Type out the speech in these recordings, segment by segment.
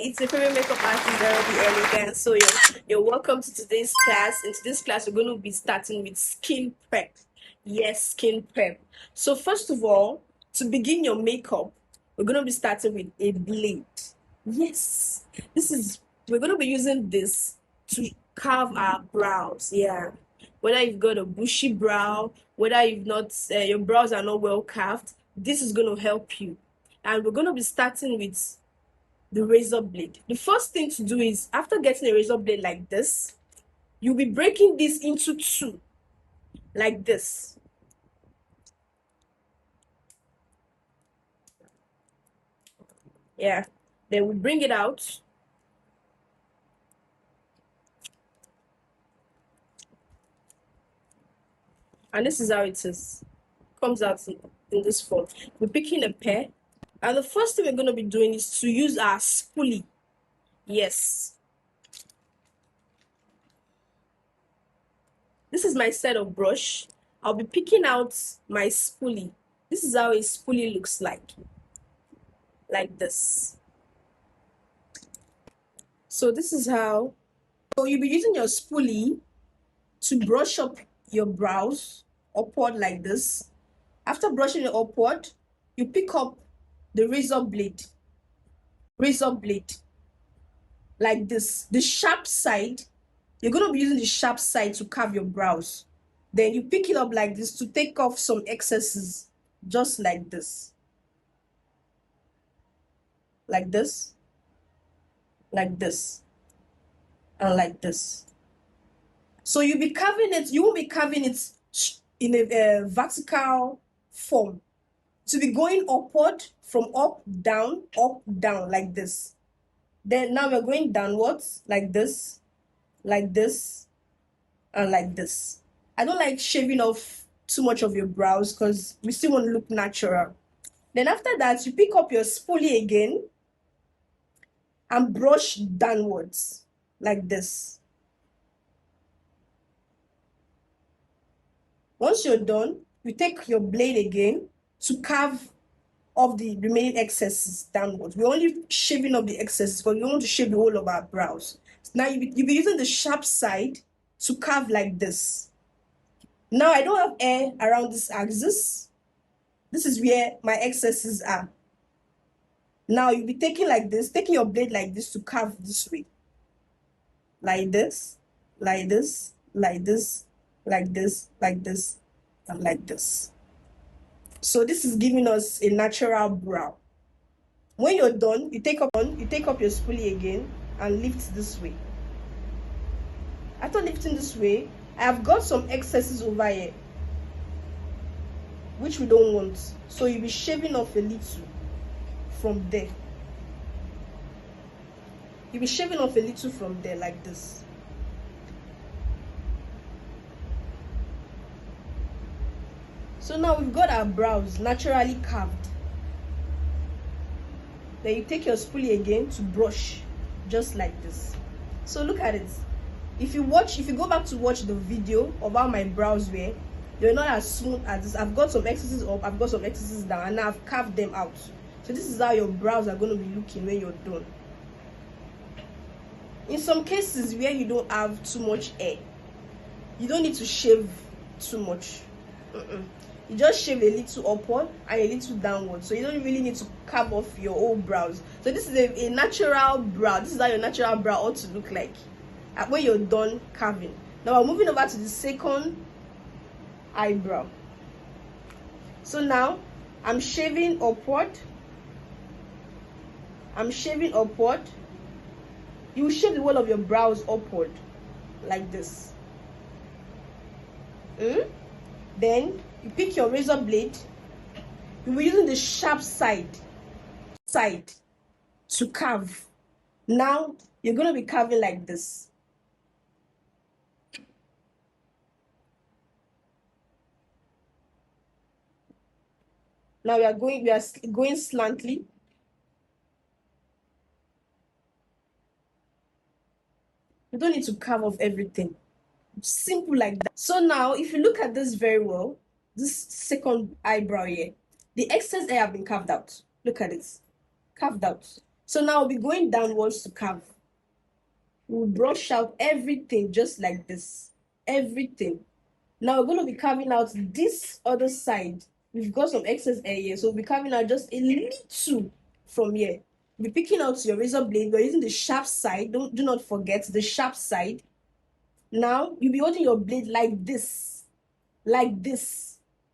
it's your favorite makeup artist, Darby Elegant. So you're welcome to today's class. In today's class, we're going to be starting with skin prep. Yes, skin prep. So first of all, to begin your makeup, we're going to be starting with a blade. Yes, we're going to be using this to carve our brows. Yeah, whether you've got a bushy brow, whether you've not, your brows are not well carved, this is going to help you. And we're going to be starting with the razor blade. The first thing to do is, after getting a razor blade like this, you'll be breaking this into two, like this. Yeah, then we bring it out. And this is how it is. Comes out in this form. We're picking a pair. And the first thing we're going to be doing is to use our spoolie. Yes. This is my set of brush. I'll be picking out my spoolie. This is how a spoolie looks like this. So this is how, so you'll be using your spoolie to brush up your brows upward like this. After brushing it upward, you pick up the razor blade like this. The sharp side, you're going to be using the sharp side to carve your brows. Then you pick it up like this to take off some excesses, just like this. Like this, like this, and like this. So you'll be carving it, you won't be carving it in a vertical form. To be going upward from up, down, like this. Then now we're going downwards, like this, and like this. I don't like shaving off too much of your brows because we still want to look natural. Then after that, you pick up your spoolie again and brush downwards, like this. Once you're done, you take your blade again to carve off the remaining excesses downwards. We're only shaving off the excesses because we want to shave the whole of our brows. Now you'll be using the sharp side to carve like this. Now I don't have hair around this axis. This is where my excesses are. Now you'll be taking like this, taking your blade like this to carve this way. Like this, like this, like this, like this, like this, and like this. So this is giving us a natural brow. When you're done, you take up your spoolie again and lift this way. After lifting this way, I have got some excesses over here, which we don't want. So you'll be shaving off a little from there. You'll be shaving off a little from there like this. So now we've got our brows naturally carved. Then you take your spoolie again to brush, just like this. So look at it. If you go back to watch the video of how my brows were, they're not as smooth as this. I've got some excesses up, I've got some excesses down, and now I've carved them out. So this is how your brows are going to be looking when you're done. In some cases where you don't have too much hair, you don't need to shave too much. You just shave a little upward and a little downward, so you don't really need to carve off your whole brows. So this is a natural brow. This is how your natural brow ought to look like when you're done carving. Now we're moving over to the second eyebrow. So now I'm shaving upward. You shave the whole of your brows upward like this. Then you pick your razor blade. You'll be using the sharp side to carve. Now you're going to be carving like this. Now we are going slantly. You don't need to carve off everything. Simple like that. So now if you look at this very well, this second eyebrow here, the excess hair have been carved out. Look at it, carved out. So now we'll be going downwards to carve. We'll brush out everything just like this. Everything. Now we're going to be carving out this other side. We've got some excess hair here, so we'll be carving out just a little from here. We'll be picking out your razor blade. We're using the sharp side. Do not forget the sharp side. Now you'll be holding your blade like this,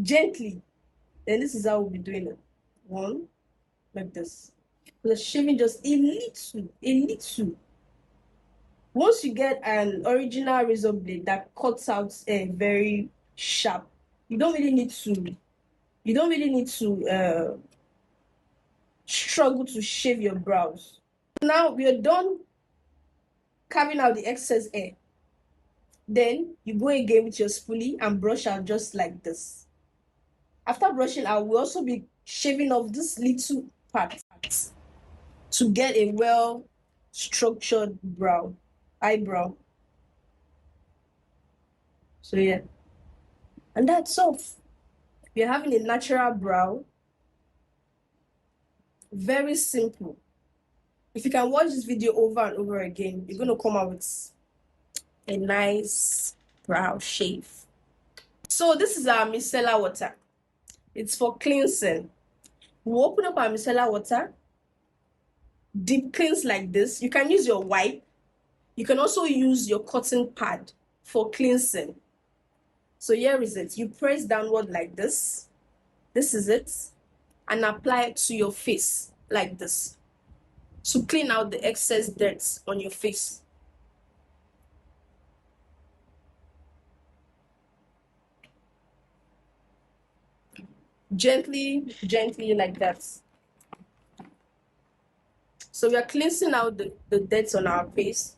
gently. Then this is how we'll be doing it. One, like this. We're shaving just a little. Once you get an original razor blade that cuts out very sharp, you don't really need to struggle to shave your brows. Now we are done carving out the excess hair. Then you go again with your spoolie and brush out just like this. After brushing out, we'll also be shaving off this little part to get a well structured eyebrow. So yeah, and that's all. We're having a natural brow. Very simple. If you can watch this video over and over again, you're going to come out with a nice brow shave. So this is our micellar water. It's for cleansing. We'll open up our micellar water, deep cleanse like this. You can use your wipe. You can also use your cotton pad for cleansing. So here is it. You press downward like this. This is it. And apply it to your face like this to clean out the excess dirt on your face. Gently like that. So we are cleansing out the dirt on our face.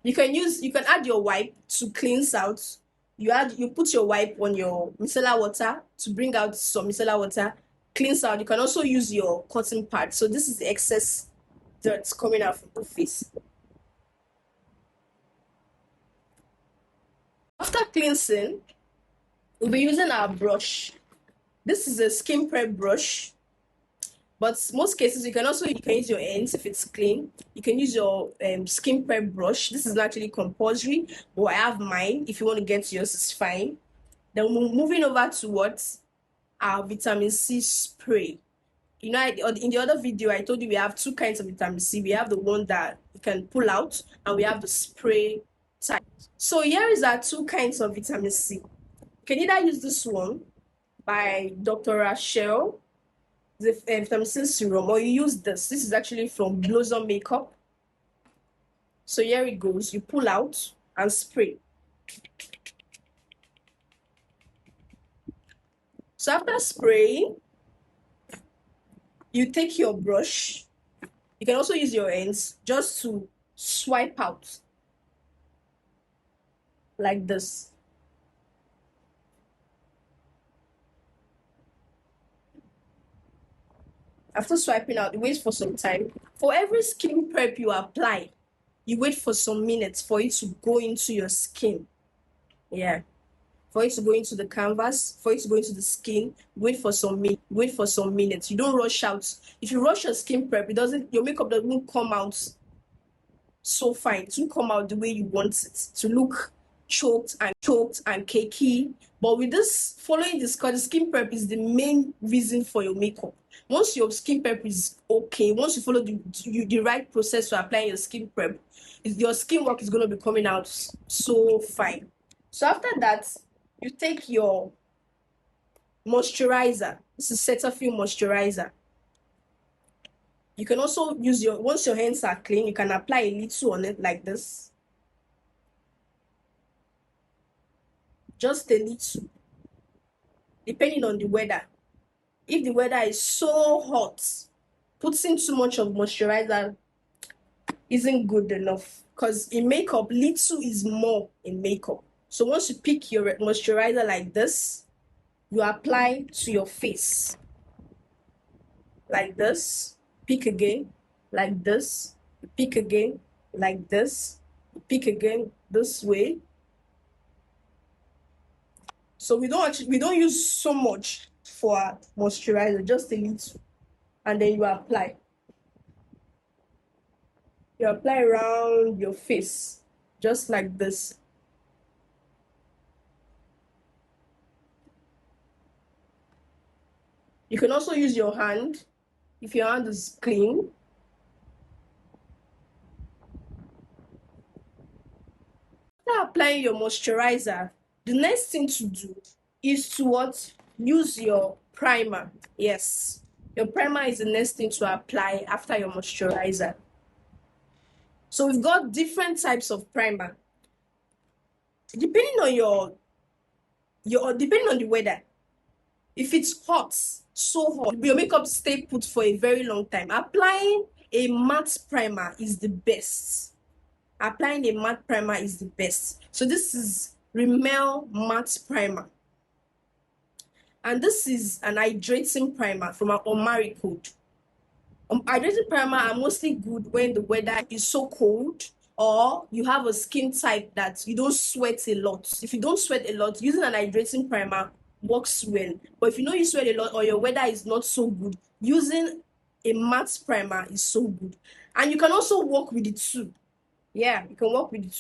You can add your wipe to cleanse out. You put your wipe on your micellar water to bring out some micellar water, cleanse out. You can also use your cotton pad. So this is the excess dirt coming out from the face. After cleansing, we'll be using our brush. This is a skin prep brush, but most cases you can use your hands if it's clean. You can use your skin prep brush. This is actually compulsory, but I have mine. If you want to get yours, it's fine. Then we're moving over to what? Our vitamin C spray. You know, in the other video, I told you we have two kinds of vitamin C. We have the one that you can pull out, and we have the spray type. So here is our two kinds of vitamin C. You can either use this one by Dr. Rachel, the vitamin C serum, or you use this. This is actually from Blossom Makeup. So here it goes. You pull out and spray. So after spraying, you take your brush. You can also use your hands just to swipe out like this. After swiping out, you wait for some time. For every skin prep you apply, you wait for some minutes for it to go into your skin. Yeah. For it to go into the canvas, for it to go into the skin, wait for some minutes. You don't rush out. If you rush your skin prep, your makeup doesn't come out so fine. It won't come out the way you want it to look, choked and cakey. But with this, following this, because the skin prep is the main reason for your makeup. Once your skin prep is okay, once you follow the right process for applying your skin prep, your skin work is going to be coming out so fine. So after that, you take your moisturizer. This is Cetaphil moisturizer. You can also use once your hands are clean, you can apply a little on it like this. Just a little, depending on the weather. If the weather is so hot, putting too much of moisturizer isn't good enough, because in makeup, little is more in makeup. So once you pick your moisturizer like this, you apply to your face like this, pick again like this, pick again like this, pick again this way. So we don't use so much for our moisturizer, just a little, and then you apply. You apply around your face, just like this. You can also use your hand if your hand is clean. After applying your moisturizer, the next thing to do is to what? Use your primer. Yes, your primer is the next thing to apply after your moisturizer. So we've got different types of primer. Depending on depending on the weather. If it's hot, so hot, your makeup stay put for a very long time. Applying a matte primer is the best. Applying a matte primer is the best. So this is Rimmel matte primer. And this is an hydrating primer from our Omari code. Hydrating primer are mostly good when the weather is so cold, or you have a skin type that you don't sweat a lot. If you don't sweat a lot, using an hydrating primer works well. But if you know you sweat a lot or your weather is not so good, using a matte primer is so good. And you can also work with the two. Yeah, you can work with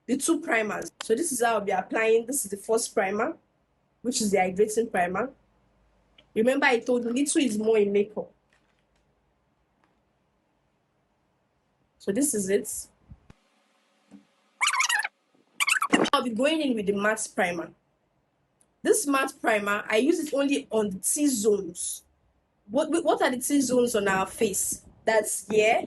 the two primers. So this is how I'll be applying. This is the first primer, which is the hydrating primer. Remember, I told you little is more in makeup. So this is it. I'll be going in with the matte primer. This matte primer, I use it only on the T-zones. What are the T-zones on our face? That's here.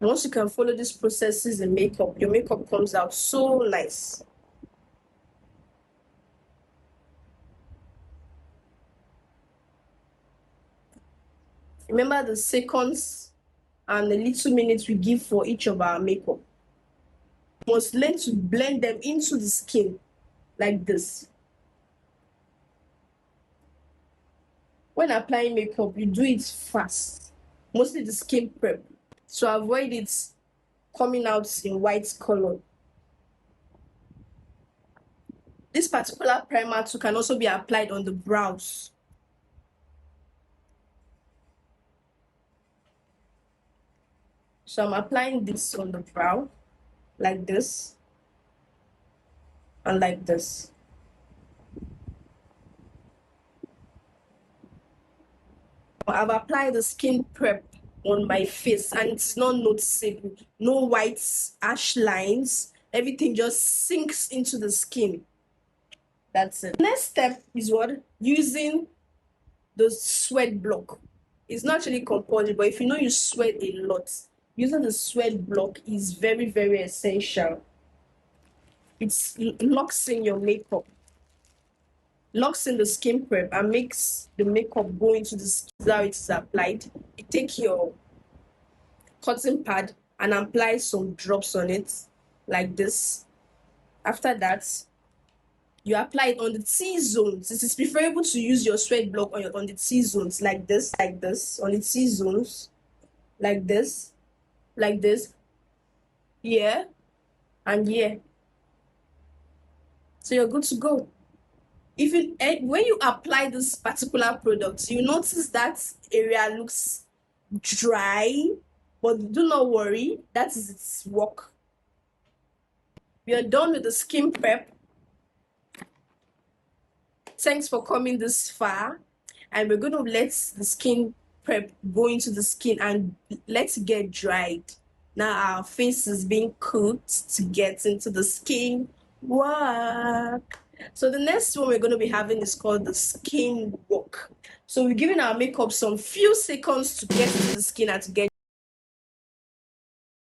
Once you can follow these processes in makeup, your makeup comes out so nice. Remember the seconds and the little minutes we give for each of our makeup. You must learn to blend them into the skin like this. When applying makeup, you do it fast, mostly the skin prep, to avoid it coming out in white color. This particular primer too can also be applied on the brows. So I'm applying this on the brow, like this, and like this. I've applied the skin prep on my face and it's not noticeable. No white ash lines. Everything just sinks into the skin. That's it. Next step is what? Using the sweat block. It's not actually compulsory, but if you know you sweat a lot, using the sweat block is very, very essential. It locks in your makeup, locks in the skin prep, and makes the makeup go into the skin. How it is applied. You take your cotton pad and apply some drops on it, like this. After that, you apply it on the T-zones. It is preferable to use your sweat block on the T-zones, like this, on the T-zones, like this, here, and here. So you're good to go. When you apply this particular product, you notice that area looks dry, but do not worry, that is its work. We are done with the skin prep. Thanks for coming this far, and we're going to let the skin prep go into the skin and let it get dried. Now our face is being cooked to get into the skin work. So the next one we're going to be having is called the skin work. So we're giving our makeup some few seconds to get into the skin and to get